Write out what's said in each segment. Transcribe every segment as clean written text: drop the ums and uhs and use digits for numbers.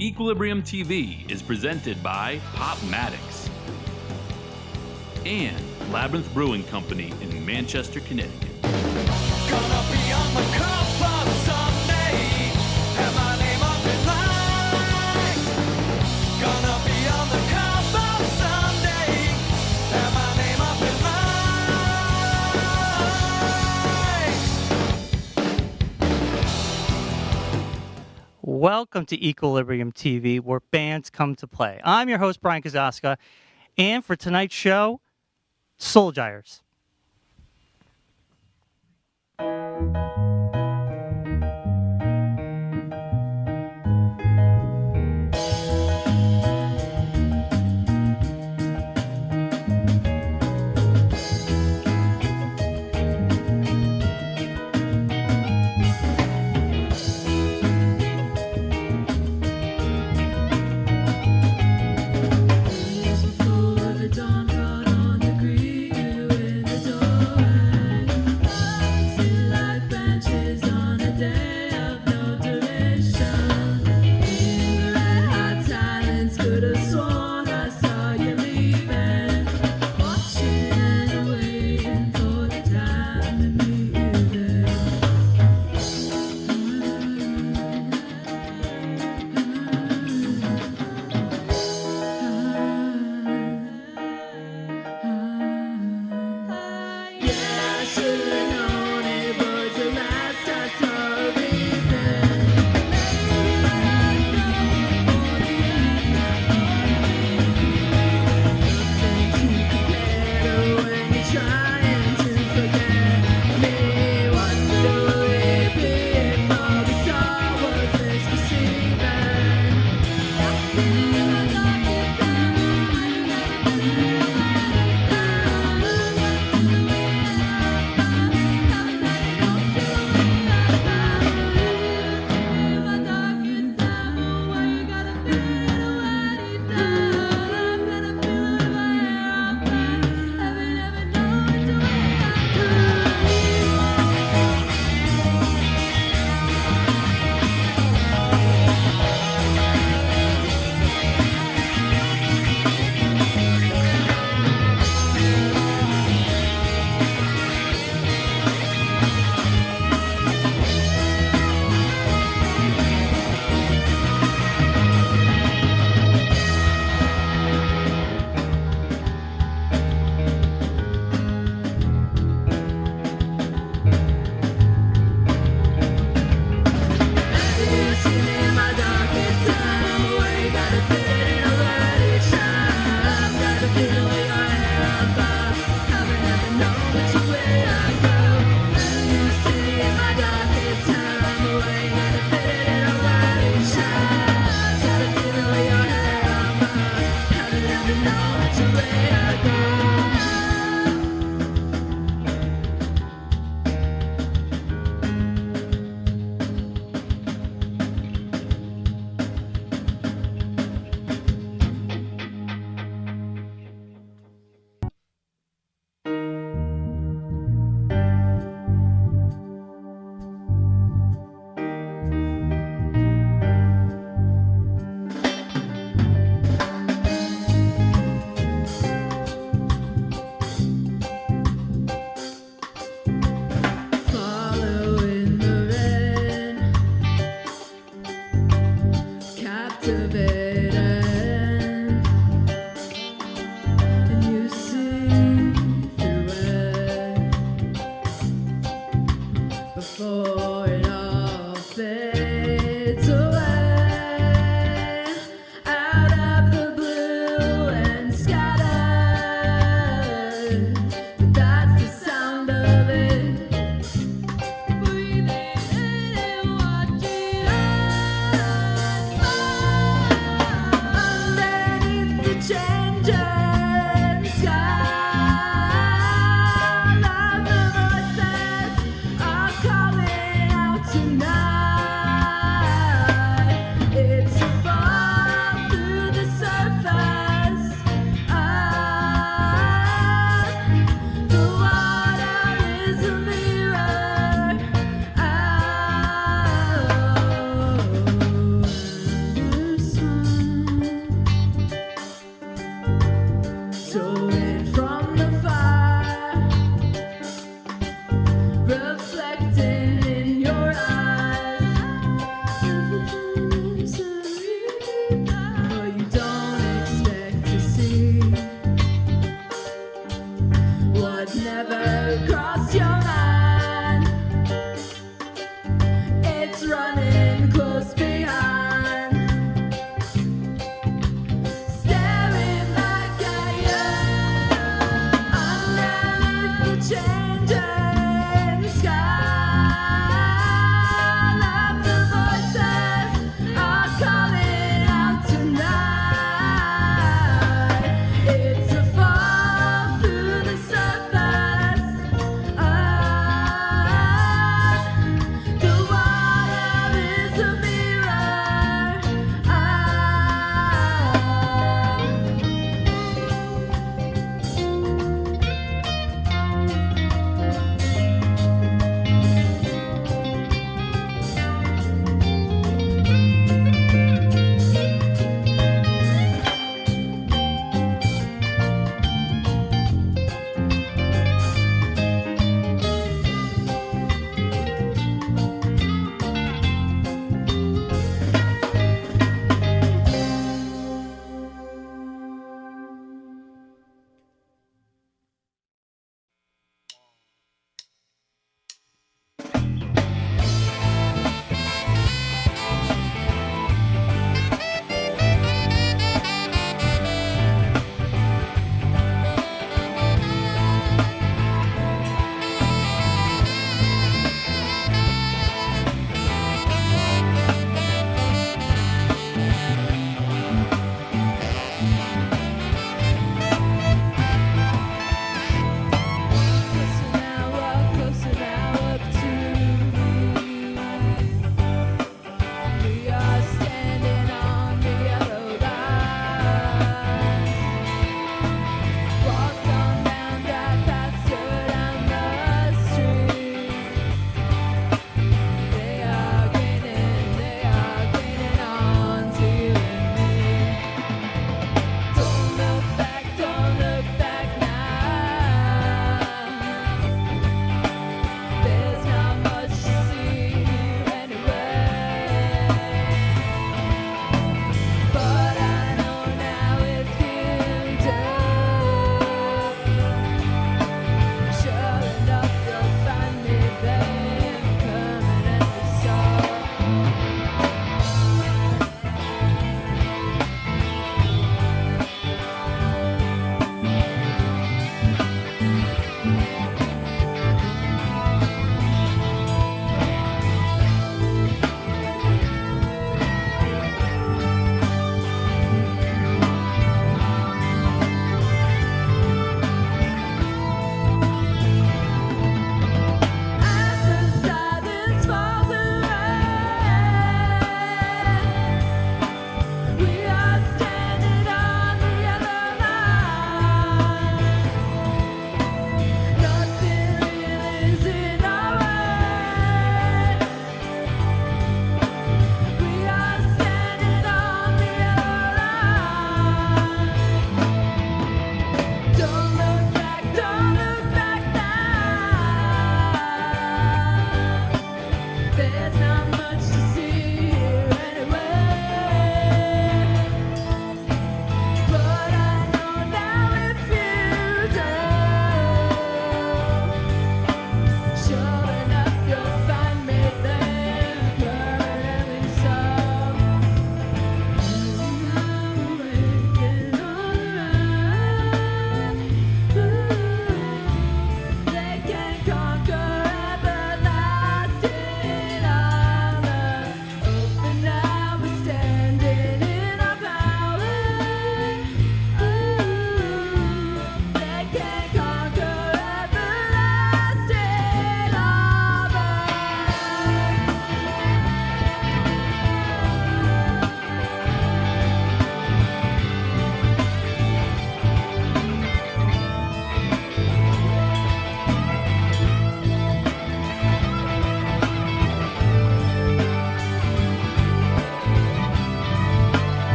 Equilibrium TV is presented by Popmatics and Labyrinth Brewing Company in Manchester, Connecticut. Gonna be on the cover someday, have my name up in lights. Gonna be on the cover someday, have my name up in lights. Welcome to Equilibrium TV, where bands come to play. I'm your host, Brian Kazaska, and for tonight's show, Solgyres.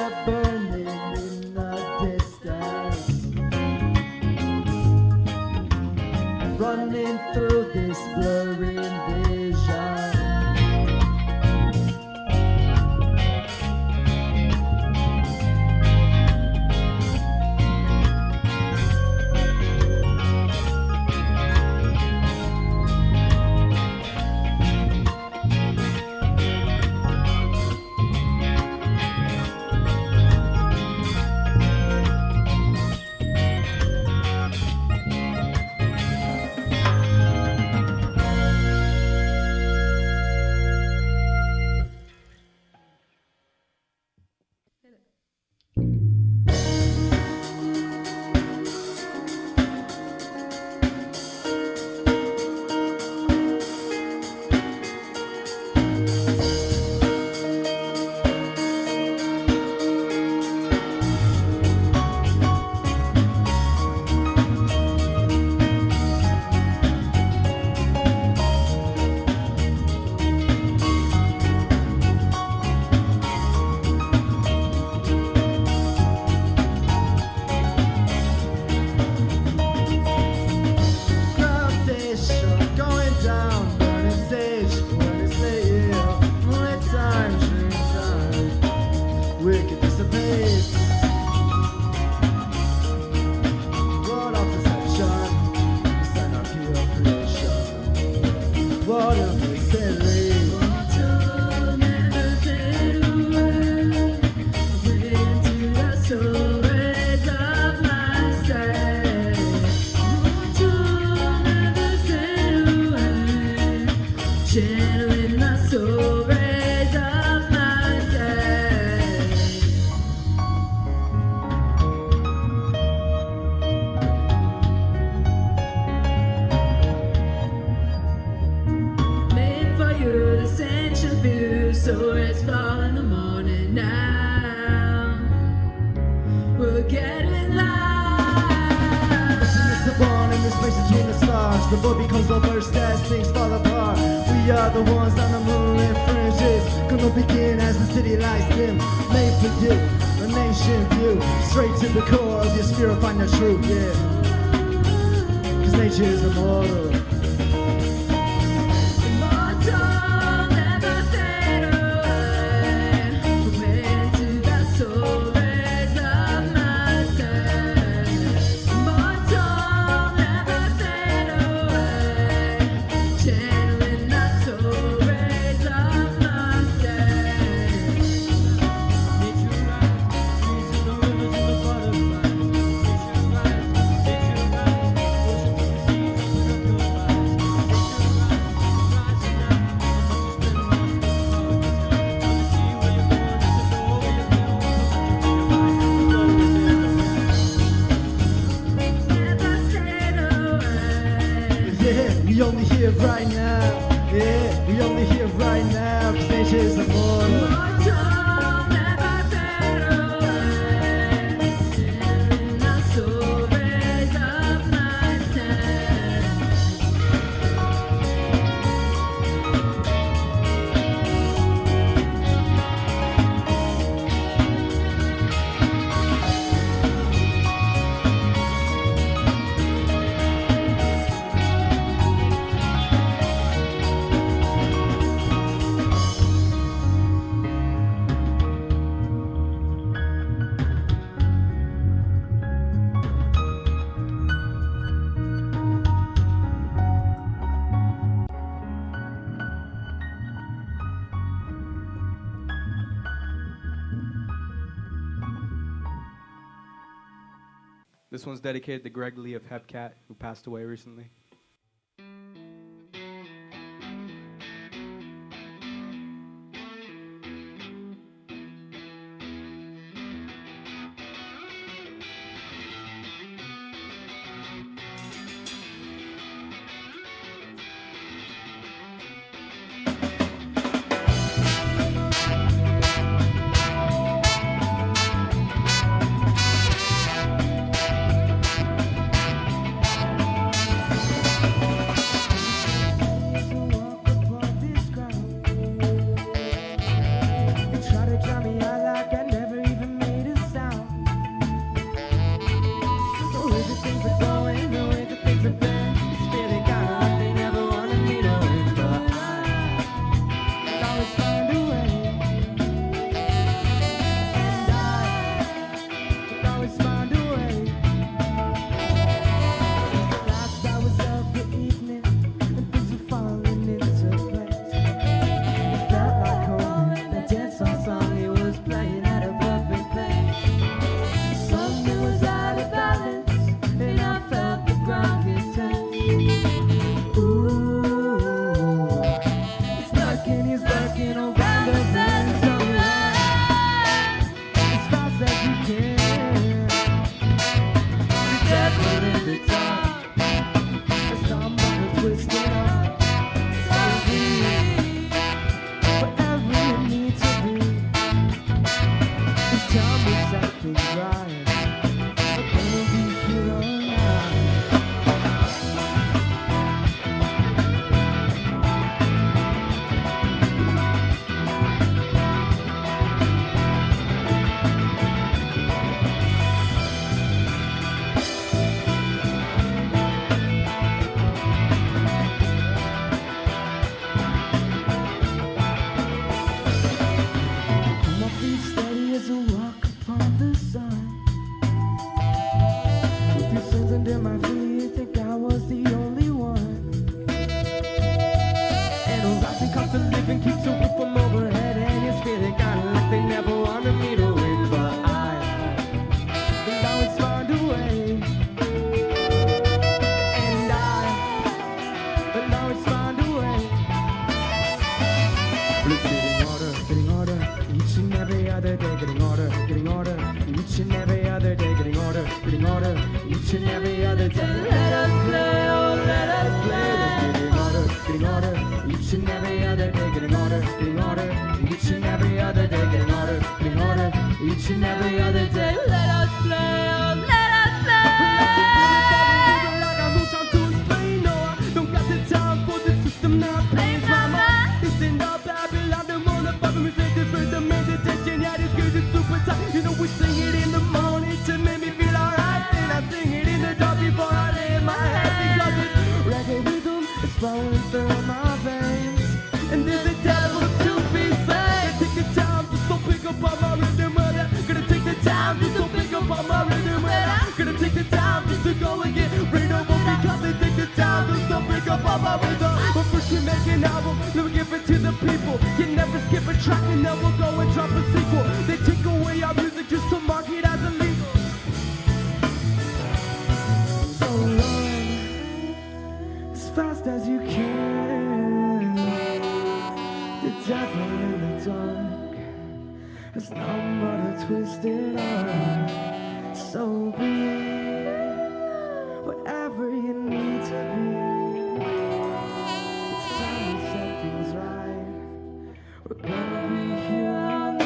fire burning in the distance, running through this blurry vision. The boy becomes the worst as things fall apart. We are the ones on the moonlit fringes, gonna begin as the city lies dim. Made for you, a nation view, straight to the core of your spirit, find the truth, yeah. Cause nature is immortal. We only here right now, yeah, we only here right now, cause nature is immortal. This one's dedicated to Greg Lee of Hepcat, who passed away recently. as I walk upon the sun. With your sins under my feet, think I was the only one. And a rising cost of living keeps a roof from overhead, and it's feeling kinda like they never wanted me to win, but I will always find a way. And I will always find a way. Getting order, each and every other day. Getting order, each and every other day. Getting order, each and every other day. Let us play, oh let us play. Let's getting order, each and every other day. Getting order, each and every other day. Getting order, each and every other day. Let us play, oh let us play. I got no time to explain, no, I don't got the time for the system now. Plays my mind, listen up, Babylon, the motherfucker, we say this with the meditation, yeah, this good is super tight. You know we sing it in the morning to make me feel alright, and I sing it in the dark before I lay in my head, because this reggae rhythm is flowing through my veins, and there's a devil to be saved. Take the time to so pick up on my rhythm, but I'm gonna take the time to so pick up on my rhythm, but I'm gonna take the time just to go and get rid of them, because they take the time to so pick up on my rhythm. But first we make an album, then we give it to the people. You never skip a track and then we'll go and drop a sequel. They take away our music just to mark it as illegal. So run as fast as you can. The devil in the dark has numbered a twisted arm. So be whatever you need to be. It's time to set things right. We're gonna be here on the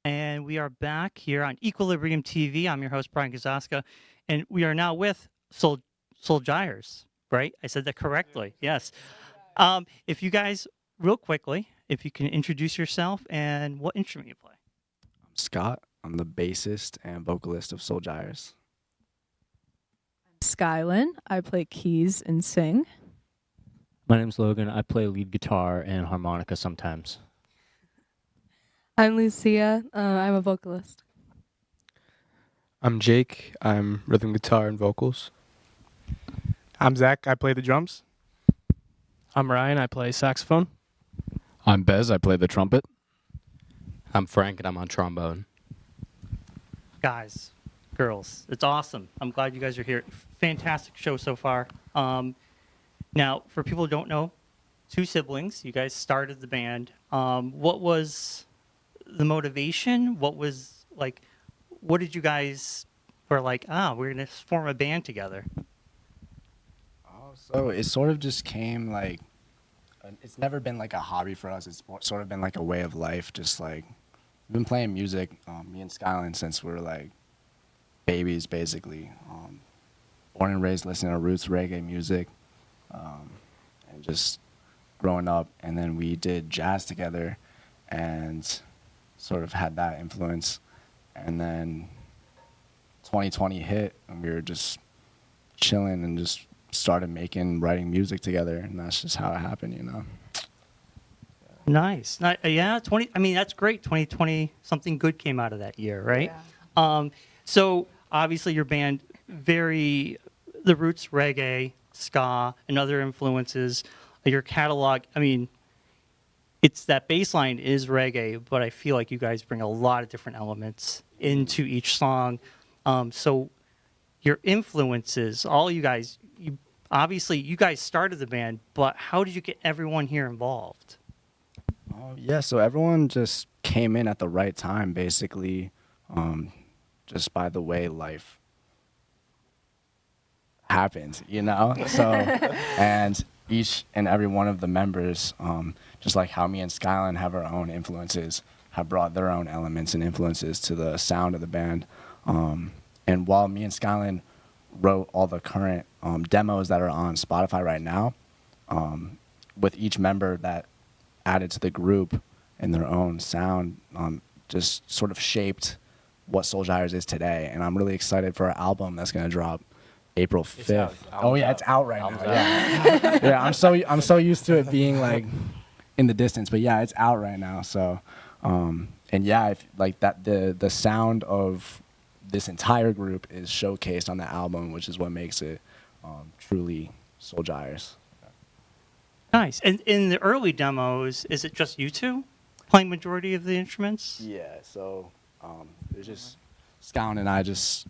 And we are back here on Equilibrium TV. I'm your host, Brian Kazaska, and we are now with Solgyres, right? I said that correctly. Yes. If you guys, real quickly, if you can introduce yourself and what instrument you play. I'm Scott. I'm the bassist and vocalist of Solgyres. Skylin. I play keys and sing. My name's Logan. I play lead guitar and harmonica sometimes. I'm Lucia. I'm a vocalist. I'm Jake. I'm rhythm guitar and vocals. I'm Zach. I play the drums. I'm Ryan. I play saxophone. I'm Bez. I play the trumpet. I'm Frank, and I'm on trombone. Guys, girls, it's awesome. I'm glad you guys are here. Fantastic show so far. Now, for people who don't know, two siblings. You guys started the band. What was the motivation? What was like? What did you guys were like? We're gonna form a band together. So it sort of just came like, it's never been like a hobby for us. It's sort of been like a way of life. Just like, we've been playing music, me and Skylin, since we were like babies, basically. Born and raised listening to roots reggae music, and just growing up. And then we did jazz together and sort of had that influence. And then 2020 hit, and we were just chilling and just started writing music together, and that's just how it happened, you know. Nice. Yeah, 20. I mean, that's great. 2020, something good came out of that year, right? Yeah. So obviously your band, the roots reggae, ska, and other influences. Your catalog, I mean, it's that bass line is reggae, but I feel like you guys bring a lot of different elements into each song. So your influences, all you guys, obviously you guys started the band, but how did you get everyone here involved? Yeah, so everyone just came in at the right time, basically, just by the way life happens, you know? So, and each and every one of the members, just like how me and Skyline have our own influences, have brought their own elements and influences to the sound of the band. And while me and Skyline wrote all the current demos that are on Spotify right now, with each member that added to the group and their own sound, just sort of shaped what Solgyres is today. And I'm really excited for our album that's going to drop April 5th. Oh yeah, it's out right now. Yeah. Yeah, I'm so used to it being like in the distance, but yeah, it's out right now. So, and yeah, like that, the sound of this entire group is showcased on the album, which is what makes it truly Solgyres. Nice. And in the early demos, is it just you two playing majority of the instruments? Yeah. So it was just Scout and I just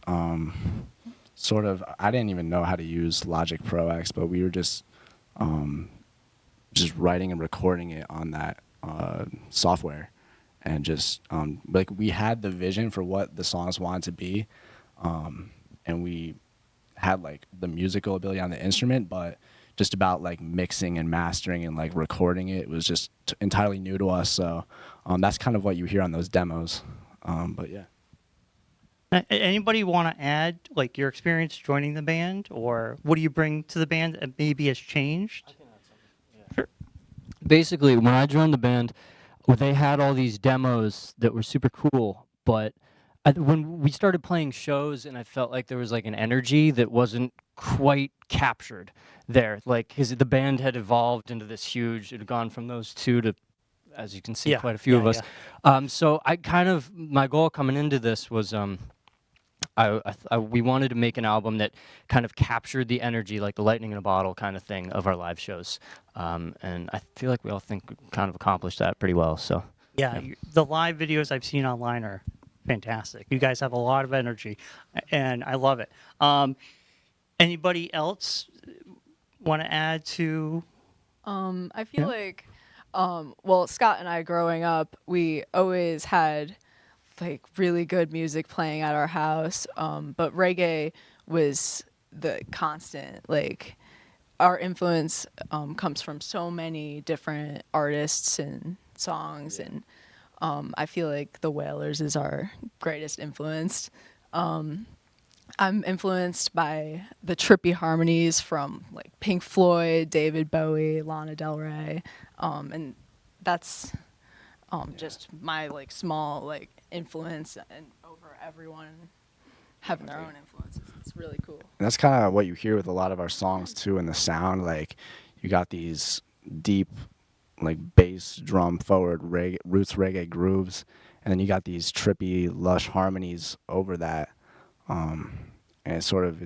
sort of. I didn't even know how to use Logic Pro X, but we were just writing and recording it on that software, and just like we had the vision for what the songs wanted to be, and we had like the musical ability on the instrument, but just about like mixing and mastering and like recording it was just entirely new to us. So that's kind of what you hear on those demos. But yeah. Anybody want to add like your experience joining the band, or what do you bring to the band that maybe has changed? I can add something. Yeah. Sure. Basically, when I joined the band, they had all these demos that were super cool, but when we started playing shows, and I felt like there was like an energy that wasn't quite captured there, like because the band had evolved into this huge. It had gone from those two to, as you can see, quite a few of us. Yeah. So I kind of, my goal coming into this was we wanted to make an album that kind of captured the energy, like the lightning in a bottle kind of thing of our live shows. And I feel like we all think we kind of accomplished that pretty well. So yeah. The live videos I've seen online are fantastic. You guys have a lot of energy, and I love it. Anybody else want to add to? I feel like, well, Scott and I growing up, we always had like really good music playing at our house, but reggae was the constant. Like our influence comes from so many different artists and songs, and I feel like the Wailers is our greatest influence. I'm influenced by the trippy harmonies from like Pink Floyd, David Bowie, Lana Del Rey, and that's just my like small like influence, and over everyone having their own influences. It's really cool. And that's kind of what you hear with a lot of our songs too, in the sound. Like you got these deep, like bass, drum forward reggae, roots reggae grooves, and then you got these trippy, lush harmonies over that. And it sort of,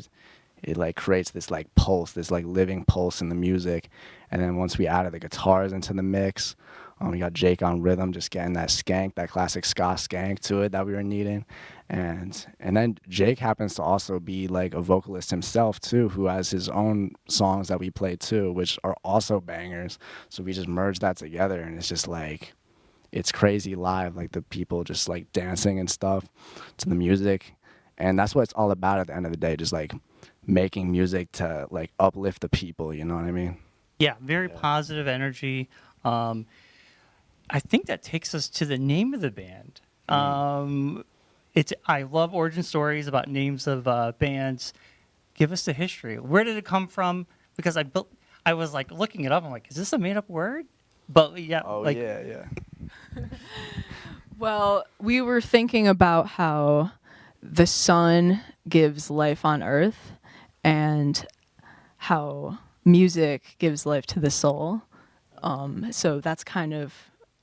it like creates this like pulse, this like living pulse in the music. And then once we added the guitars into the mix, we got Jake on rhythm, just getting that skank, that classic ska skank to it that we were needing. And then Jake happens to also be like a vocalist himself too, who has his own songs that we play too, which are also bangers. So we just merged that together, and it's just like, it's crazy live, like the people just like dancing and stuff to the music. And that's what it's all about at the end of the day, just like making music to like uplift the people, you know what I mean? Yeah, very positive energy. I think that takes us to the name of the band. I love origin stories about names of bands. Give us the history. Where did it come from? Because I was like looking it up. I'm like, is this a made up word? But yeah. Oh, like, yeah. Well, we were thinking about how the sun gives life on earth, and how music gives life to the soul. So that's kind of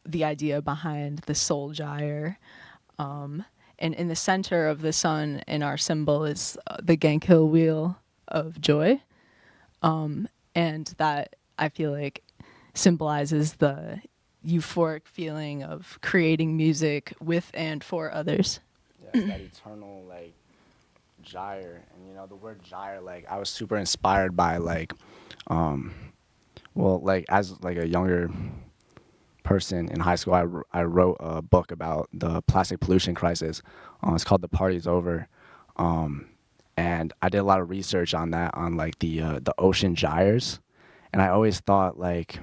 the idea behind the Solgyre. And in the center of the sun in our symbol is the Gankhill wheel of joy. And that, I feel like, symbolizes the euphoric feeling of creating music with and for others. Yeah, it's that eternal like gyre, and you know the word gyre, like I was super inspired by like, well, like as like a younger person in high school, I wrote a book about the plastic pollution crisis. It's called The Party's Over, and I did a lot of research on that, on like the ocean gyres, and I always thought like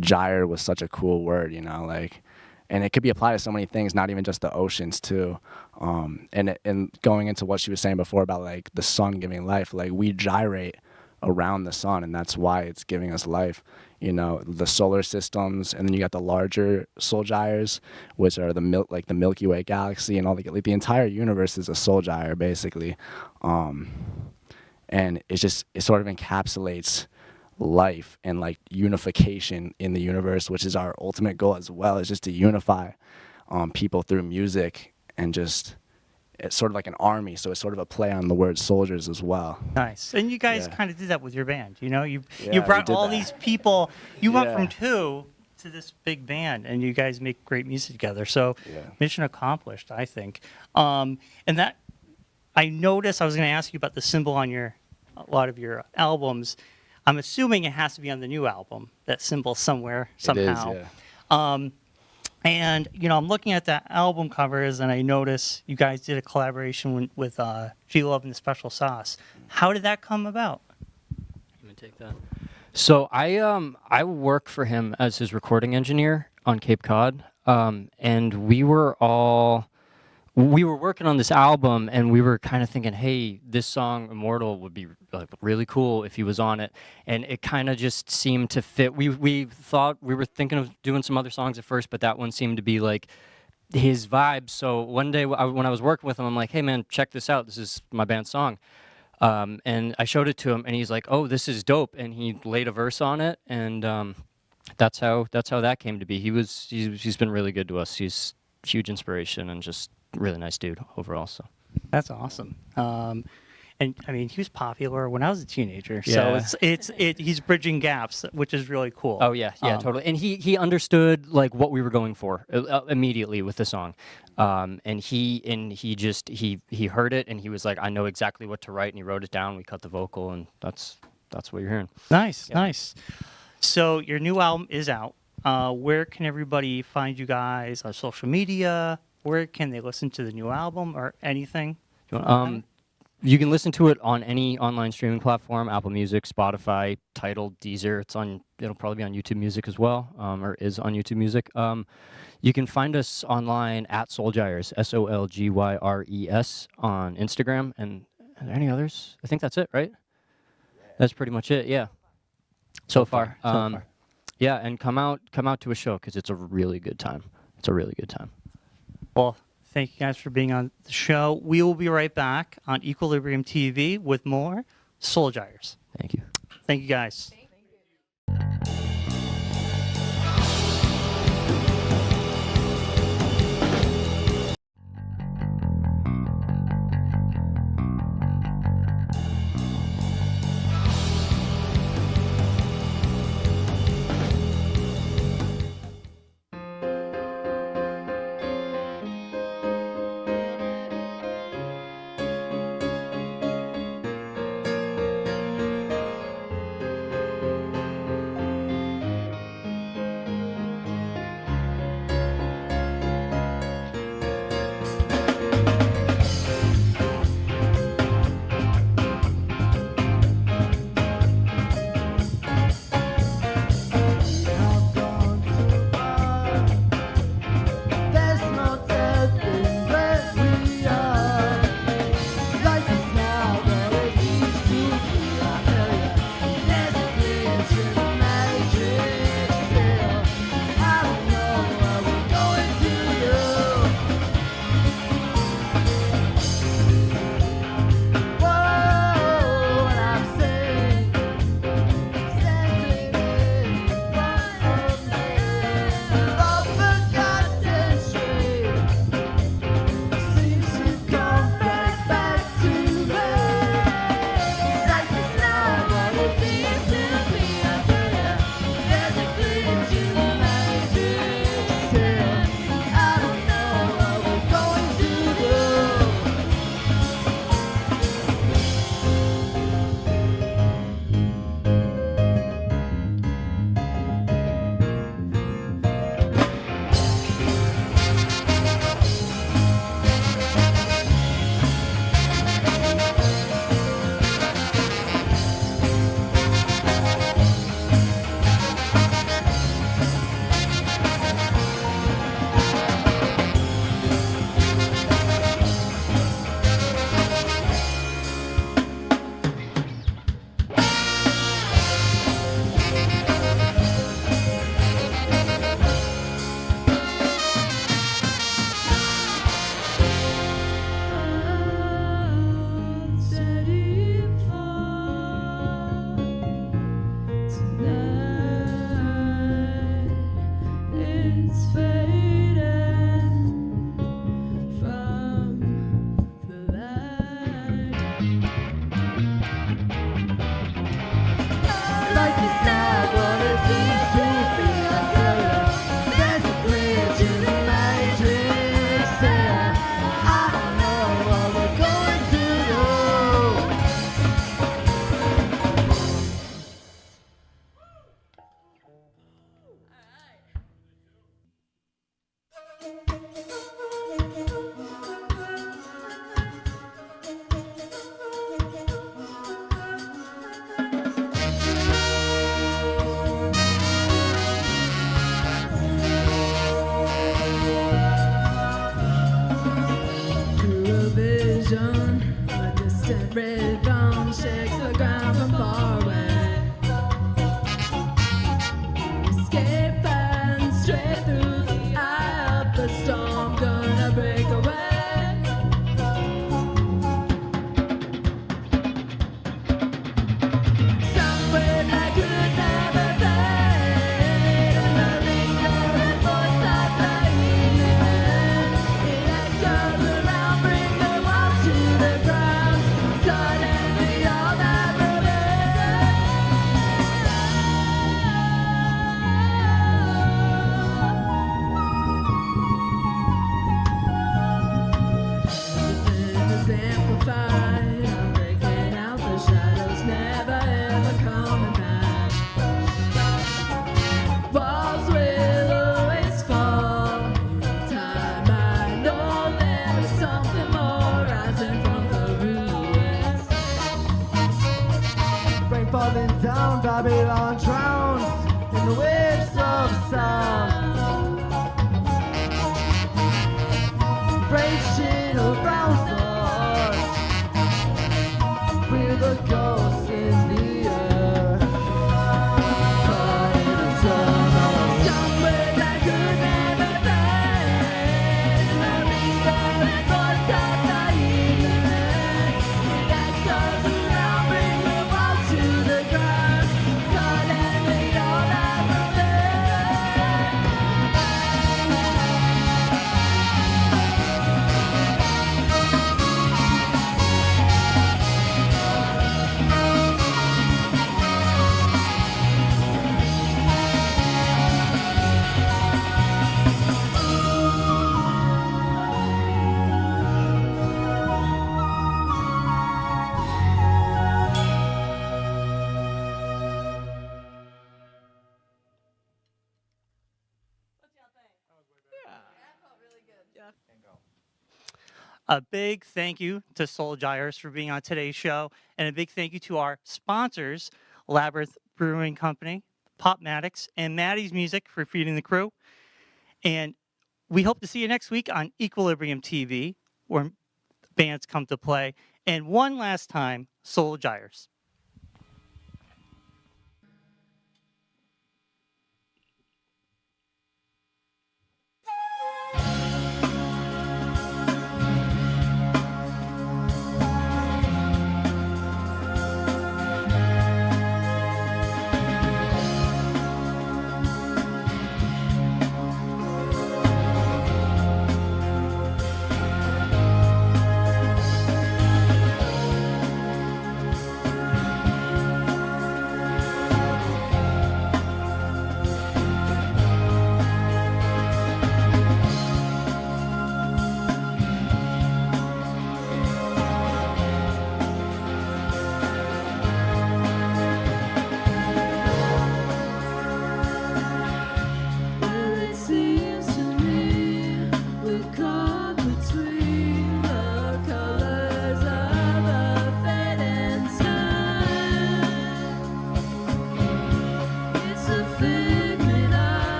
gyre was such a cool word, you know, like, and it could be applied to so many things, not even just the oceans too. And going into what she was saying before about like the sun giving life, like we gyrate around the sun, and that's why it's giving us life. You know, the solar systems, and then you got the larger Solgyres, which are the Milky Way galaxy, and all the like the entire universe is a Solgyre basically, and it sort of encapsulates life and like unification in the universe, which is our ultimate goal as well, is just to unify people through music, and just it's sort of like an army, so it's sort of a play on the word soldiers as well. Nice. And you guys Yeah. kind of did that with your band. You know, you Yeah, brought we did all that. these people. You went Yeah. from 2 to this big band, and you guys make great music together. So Yeah. mission accomplished, I think. And that I noticed. I was going to ask you about the symbol on a lot of your albums. I'm assuming it has to be on the new album. That symbol somewhere somehow. It is, yeah. And you know, I'm looking at the album covers, and I notice you guys did a collaboration with G Love and the Special Sauce. How did that come about? Let me take that. So I work for him as his recording engineer on Cape Cod, and we were working on this album, and we were kind of thinking, hey, this song Immortal would be like really cool if he was on it, and it kind of just seemed to fit. We thought we were thinking of doing some other songs at first, but that one seemed to be like his vibe. So one day when I was working with him, I'm like, hey man, check this out. This is my band's song. And I showed it to him, and he's like, "Oh, this is dope!" And he laid a verse on it, and that's how that came to be. He's been really good to us. He's a huge inspiration and just really nice dude overall. So That's awesome. And I mean, he was popular when I was a teenager. So Yeah. he's bridging gaps, which is really cool. oh yeah, totally. And he understood like what we were going for immediately with the song, and he heard it, and he was like, I know exactly what to write, and he wrote it down. We cut the vocal, and that's what you're hearing. Nice, nice. So your new album is out. Where can everybody find you guys on social media? Where can they listen to the new album or anything? You can listen to it on any online streaming platform: Apple Music, Spotify, Tidal, Deezer. It'll probably be on YouTube Music as well, or is on YouTube Music. You can find us online at Solgyres, Solgyres, on Instagram. And are there any others? I think that's it, right? That's pretty much it. Yeah. So far. Yeah, and come out to a show, because it's a really good time. It's a really good time. Well, thank you guys for being on the show. We will be right back on Equilibrium TV with more Solgyres. Thank you. Thank you, guys. A big thank you to Solgyres for being on today's show, and a big thank you to our sponsors, Labyrinth Brewing Company, Popmatics, and Maddie's Music for feeding the crew. And we hope to see you next week on Equilibrium TV, where bands come to play. And one last time, Solgyres.